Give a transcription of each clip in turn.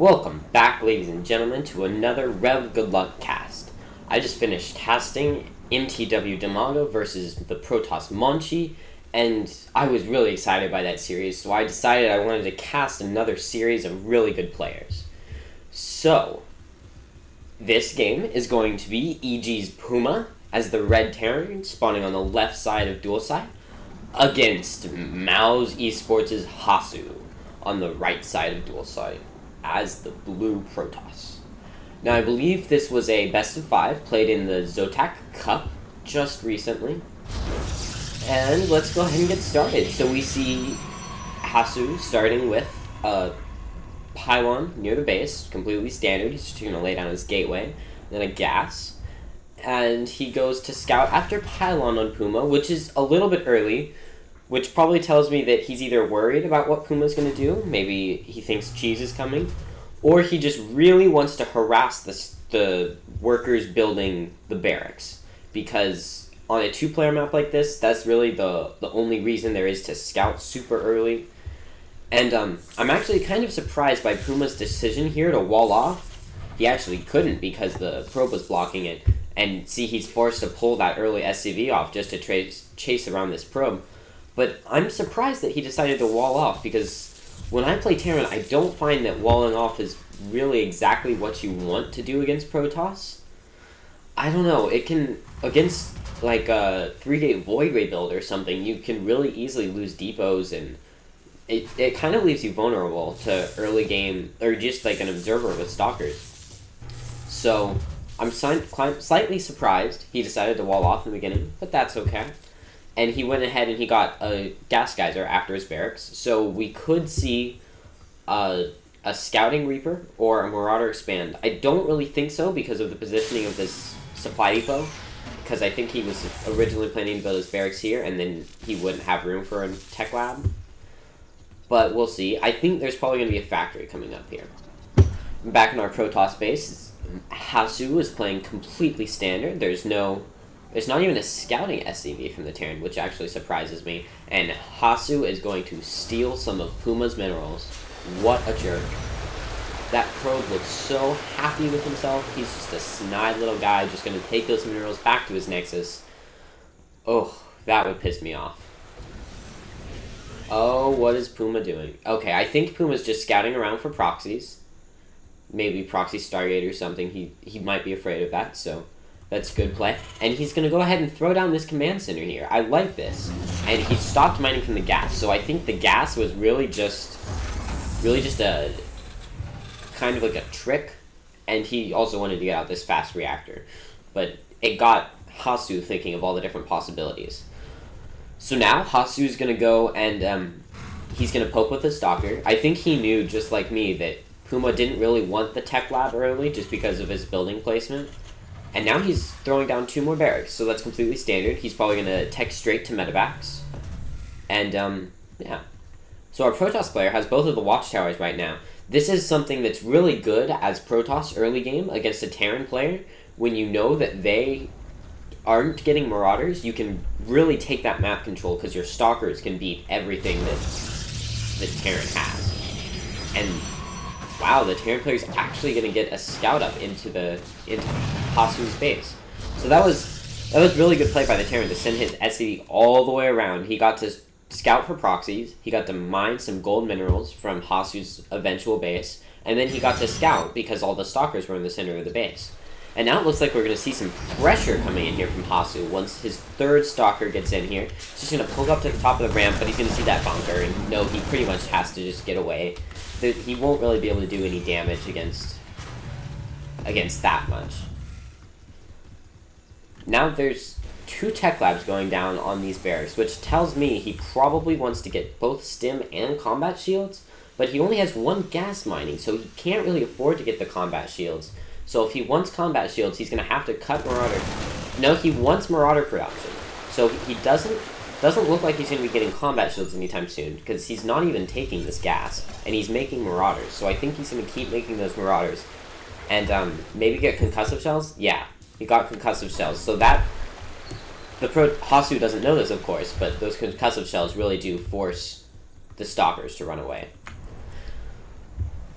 Welcome back, ladies and gentlemen, to another Rev Good Luck cast. I just finished casting MTW Damago versus the Protoss Monchi, and I was really excited by that series, so I decided I wanted to cast another series of really good players. So, this game is going to be EGPuma as the red Terran, spawning on the left side of dual side, against mouzHasu Hasu on the right side of dual side as the blue Protoss. Now, I believe this was a best of 5 played in the Zotac Cup just recently. And let's go ahead and get started. So we see Hasu starting with a pylon near the base, completely standard. He's just going to lay down his gateway, then a gas. And he goes to scout after pylon on Puma, which is a little bit early, which probably tells me that he's either worried about what Puma's going to do, maybe he thinks cheese is coming, or he just really wants to harass the workers building the barracks, because on a 2-player map like this, that's really the only reason there is to scout super early. And I'm actually kind of surprised by Puma's decision here to wall off. He actually couldn't because the probe was blocking it, and see, he's forced to pull that early SCV off just to chase around this probe. But I'm surprised that he decided to wall off, because when I play Terran, I don't find that walling off is really exactly what you want to do against Protoss. I don't know, it can, against like a 3-gate Void Ray build or something, you can really easily lose depots, and it kind of leaves you vulnerable to early game, or just like an observer with Stalkers. So, I'm slightly surprised he decided to wall off in the beginning, but that's okay. And he went ahead and he got a gas geyser after his barracks. So we could see a scouting Reaper or a Marauder expand. I don't really think so because of the positioning of this supply depot. Because I think he was originally planning to build his barracks here, and then he wouldn't have room for a tech lab. But we'll see. I think there's probably going to be a factory coming up here. Back in our Protoss base, Hasu is playing completely standard. There's not even a scouting SCV from the Terran, which actually surprises me. And Hasu is going to steal some of Puma's minerals. What a jerk. That probe looks so happy with himself. He's just a snide little guy, just going to take those minerals back to his Nexus. Oh, that would piss me off. Oh, what is Puma doing? Okay, I think Puma's just scouting around for proxies. Maybe proxy Stargate or something. He might be afraid of that, so that's good play. And he's going to go ahead and throw down this command center here. I like this. And he stopped mining from the gas. So I think the gas was really just a kind of like a trick. And he also wanted to get out this fast reactor. But it got Hasu thinking of all the different possibilities. So now Hasu's going to go and he's going to poke with the Stalker. I think he knew, just like me, that Puma didn't really want the tech lab early just because of his building placement. And now he's throwing down 2 more barracks, so that's completely standard. He's probably going to tech straight to medevacs. And, yeah. So our Protoss player has both of the watchtowers right now. This is something that's really good as Protoss early game against a Terran player. When you know that they aren't getting Marauders, you can really take that map control, because your Stalkers can beat everything that Terran has. And wow, the Terran player is actually going to get a scout up into Hasu's base. So that was really good play by the Terran to send his SCV all the way around. He got to scout for proxies, he got to mine some gold minerals from Hasu's eventual base, and then he got to scout because all the Stalkers were in the center of the base. And now it looks like we're going to see some pressure coming in here from Hasu once his 3rd Stalker gets in here. He's just going to poke up to the top of the ramp, but he's going to see that bunker, and no, he pretty much has to just get away. He won't really be able to do any damage against that much. Now there's 2 tech labs going down on these barracks, which tells me he probably wants to get both stim and combat shields, but he only has 1 gas mining, so he can't really afford to get the combat shields. So if he wants combat shields, he's going to have to cut Marauder. No, he wants Marauder production. So he doesn't look like he's going to be getting combat shields anytime soon, because he's not even taking this gas, and he's making Marauders. So I think he's going to keep making those Marauders. And maybe get concussive shells? Yeah, he got concussive shells. So that, Hasu doesn't know this, of course, but those concussive shells really do force the Stalkers to run away.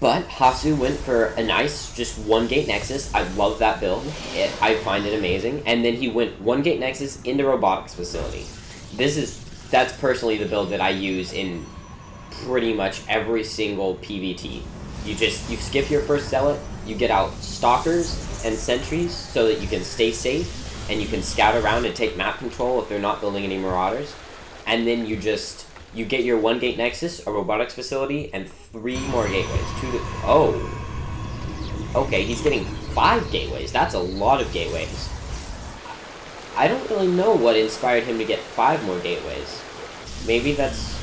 But Hasu went for a nice, just 1-gate Nexus. I love that build. I find it amazing. And then he went 1-gate Nexus into Robotics Facility. That's personally the build that I use in pretty much every single PvT. You skip your first Zealot, you get out Stalkers and Sentries so that you can stay safe, and you can scout around and take map control if they're not building any Marauders. And then you get your 1-gate Nexus, a Robotics Facility, and 3 more gateways. Okay, he's getting 5 gateways. That's a lot of gateways. I don't really know what inspired him to get 5 more gateways. Maybe that's...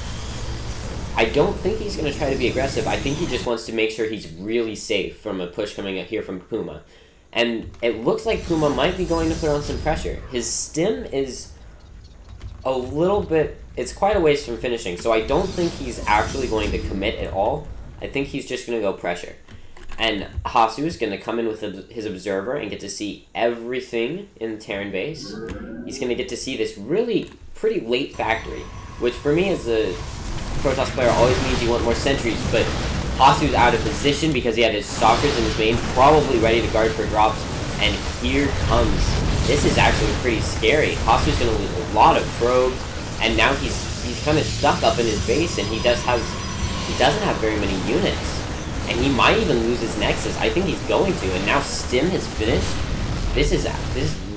I don't think he's going to try to be aggressive. I think he just wants to make sure he's really safe from a push coming up here from Puma. And it looks like Puma might be going to put on some pressure. His stim is a little bit... It's quite a ways from finishing, so I don't think he's actually going to commit at all. I think he's just going to go pressure. And Hasu is going to come in with his Observer and get to see everything in the Terran base. He's going to get to see this really pretty late factory, which for me as a Protoss player always means you want more sentries, but Hasu's out of position because he had his Stalkers in his main, probably ready to guard for drops, and here comes... This is actually pretty scary. Hasu's going to lose a lot of probes, and now he's kind of stuck up in his base, and he doesn't have very many units. And he might even lose his Nexus. I think he's going to, and now Stim has finished. This is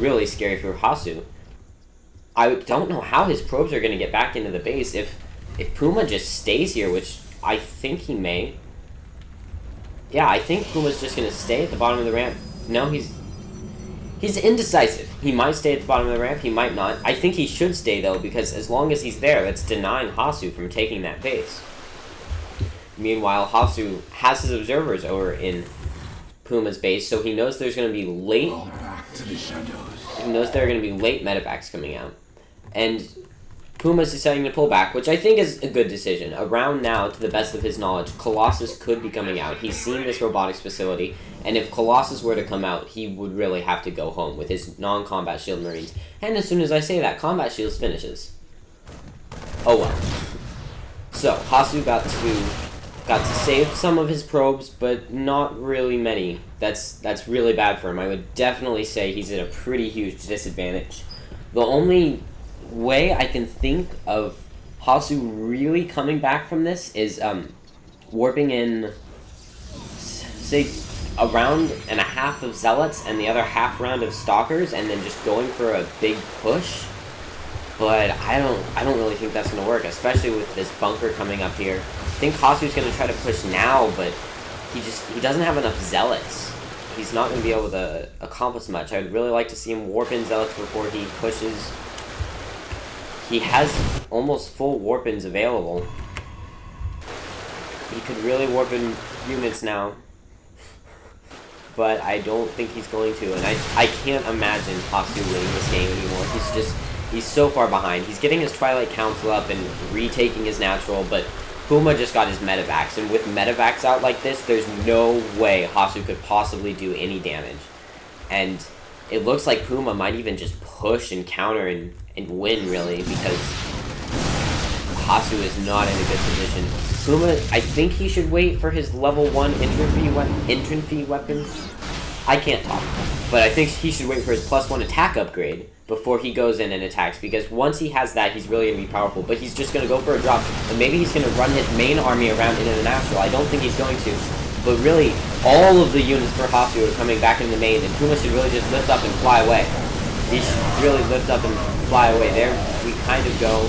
really scary for Hasu. I don't know how his probes are going to get back into the base if Puma just stays here, which I think he may. Yeah, I think Puma's just going to stay at the bottom of the ramp. No, he's indecisive. He might stay at the bottom of the ramp, he might not. I think he should stay, though, because as long as he's there, that's denying Hasu from taking that base. Meanwhile, Hasu has his observers over in Puma's base, so he knows there's going to be late... He knows there are going to be late medevacs coming out. And Puma's deciding to pull back, which I think is a good decision. Around now, to the best of his knowledge, Colossus could be coming out. He's seen this robotics facility, and if Colossus were to come out, he would really have to go home with his non-combat shield marines. And as soon as I say that, combat shields finishes. Oh well. So, Hasu got to save some of his probes, but not really many. That's really bad for him. I would definitely say he's at a pretty huge disadvantage. The only way I can think of Hasu really coming back from this is warping in, say, a round and a half of Zealots and the other half round of Stalkers, and then just going for a big push. But I don't really think that's going to work, especially with this bunker coming up here. I think Hasu's going to try to push now, but he doesn't have enough Zealots. He's not going to be able to accomplish much. I'd really like to see him warp in Zealots before he pushes. He has almost full warp-ins available. He could really warp in units now. But I don't think he's going to, and I can't imagine Hasu winning this game anymore. He's so far behind. He's getting his Twilight Council up and retaking his natural, but Puma just got his medevacs, and with medevacs out like this, there's no way Hasu could possibly do any damage. And it looks like Puma might even just push and counter and win, really, because Hasu is not in a good position. Puma, I think he should wait for his level 1 infantry weapon. I can't talk, but I think he should wait for his +1 attack upgrade before he goes in and attacks, because once he has that, he's really going to be powerful, but he's just going to go for a drop, and maybe he's going to run his main army around into the natural. I don't think he's going to, but really, all of the units for Hasu are coming back in the main, and Puma should really just lift up and fly away. He should really lift up and fly away. There we kind of go.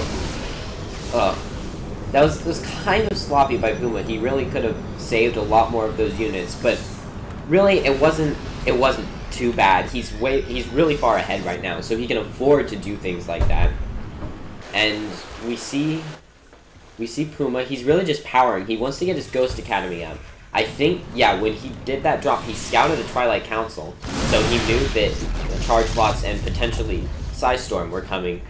That was kind of sloppy by Puma. He really could have saved a lot more of those units, but really, it wasn't too bad. He's really far ahead right now, so he can afford to do things like that. And we see Puma. He's really just powering. He wants to get his Ghost Academy up. I think, yeah, when he did that drop, he scouted the Twilight Council, so he knew that the Charge Bots and potentially Psystorm were coming.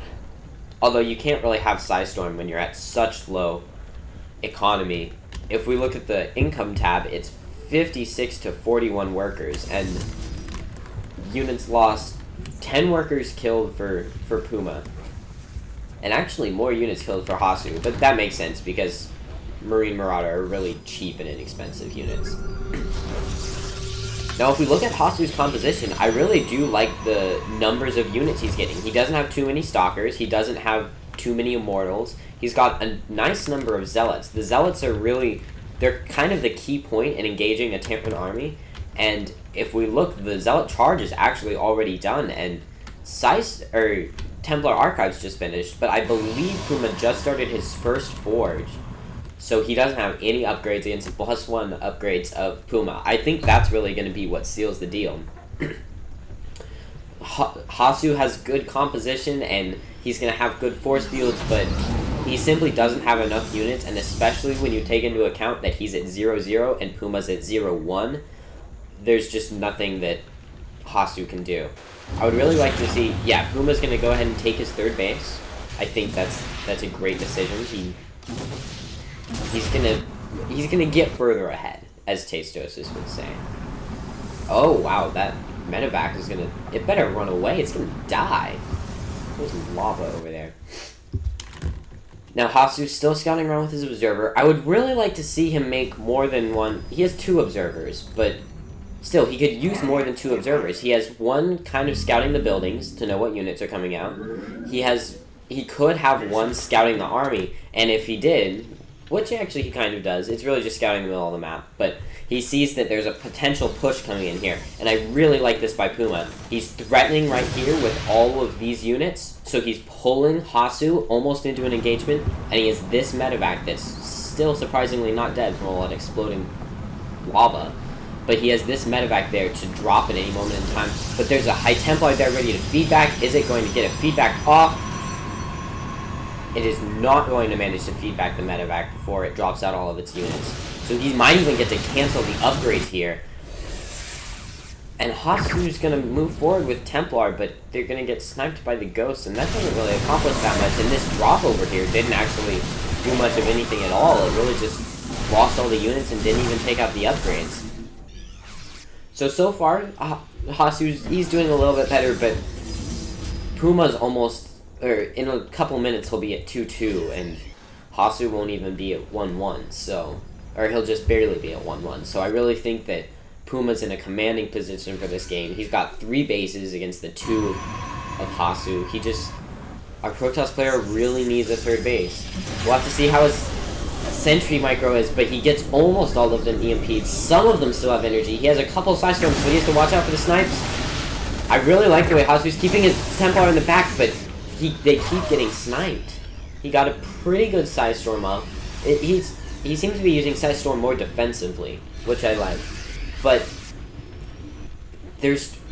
Although you can't really have Psystorm when you're at such low economy. If we look at the income tab, it's 56 to 41 workers, and units lost, 10 workers killed for Puma. And actually more units killed for Hasu, but that makes sense because Marine Marauder are really cheap and inexpensive units. Now, if we look at Hasu's composition, I really do like the numbers of units he's getting. He doesn't have too many Stalkers. He doesn't have too many Immortals. He's got a nice number of Zealots. The Zealots are really, they're kind of the key point in engaging a Terran army. And if we look, the Zealot charge is actually already done, and Templar Archives just finished, but I believe Puma just started his first Forge. So he doesn't have any upgrades against the +1 upgrades of Puma. I think that's really going to be what seals the deal. Hasu has good composition, and he's going to have good force fields, but he simply doesn't have enough units, and especially when you take into account that he's at 0-0 and Puma's at 0-1, there's just nothing that Hasu can do. I would really like to see... Yeah, Puma's going to go ahead and take his third base. I think that's a great decision. He's gonna get further ahead, as Tastosis would say. Oh wow, that medevac is gonna... It better run away, it's gonna die. There's lava over there. Now Hasu's still scouting around with his observer. I would really like to see him make more than one... He has 2 observers, but still, he could use more than 2 observers. He has one kind of scouting the buildings to know what units are coming out. He could have one scouting the army, and if he did... Which actually he kind of does. It's really just scouting the middle of the map. But he sees that there's a potential push coming in here. And I really like this by Puma. He's threatening right here with all of these units. So he's pulling Hasu almost into an engagement. And he has this medevac that's still surprisingly not dead from all that exploding lava. But he has this medevac there to drop at any moment in time. But there's a High Templar there ready to feedback. Is it going to get a feedback off? It is not going to manage to feedback the medevac before it drops out all of its units. So he might even get to cancel the upgrades here. And Hasu's going to move forward with Templar, but they're going to get sniped by the Ghosts, and that doesn't really accomplish that much. And this drop over here didn't actually do much of anything at all. It really just lost all the units and didn't even take out the upgrades. So far, he's doing a little bit better, but Puma's almost... in a couple minutes he'll be at 2-2, and Hasu won't even be at 1-1, so... Or he'll just barely be at 1-1, so I really think that Puma's in a commanding position for this game. He's got 3 bases against the 2 of Hasu. Our Protoss player really needs a 3rd base. We'll have to see how his Sentry micro is, but he gets almost all of them EMP'd. Some of them still have energy. He has a couple Side Storms, but he has to watch out for the snipes. I really like the way Hasu's keeping his Templar in the back, but... They keep getting sniped. He got a pretty good Side Storm up. He seems to be using Side Storm more defensively, which I like. But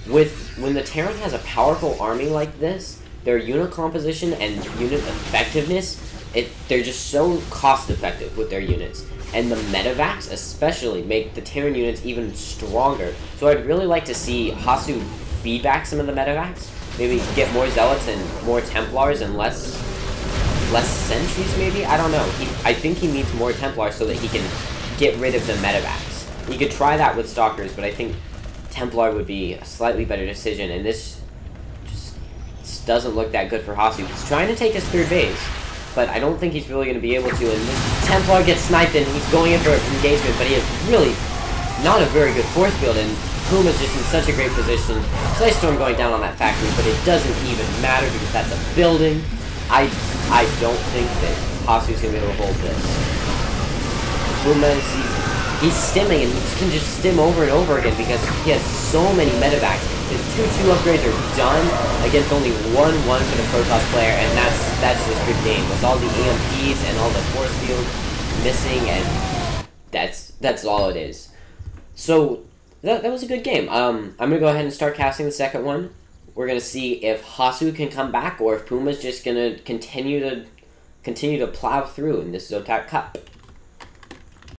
when the Terran has a powerful army like this, their unit composition and unit effectiveness, they're just so cost effective with their units. And the medevacs especially make the Terran units even stronger. So I'd really like to see Hasu feedback some of the medevacs. Maybe get more Zealots and more Templars and less Sentries, maybe? I don't know. I think he needs more Templars so that he can get rid of the medevacs. He could try that with Stalkers, but I think Templar would be a slightly better decision, and this just doesn't look that good for Hasu. He's trying to take his 3rd base, but I don't think he's really going to be able to, and this Templar gets sniped and he's going in for an engagement, but he has really not a very good force field, and Puma's just in such a great position. Slice Storm going down on that factory, but it doesn't even matter because that's a building. I don't think that Hasu's going to be able to hold this. Puma, he's stimming, and he can just stim over and over again because he has so many medevacs. His 2-2 upgrades are done against only 1-1 for the Protoss player, and that's just good game. With all the EMPs and all the force fields missing, and that's all it is. So... That was a good game. I'm going to go ahead and start casting the second one. We're going to see if Hasu can come back or if Puma's just going to continue to plow through in this Zotac Cup.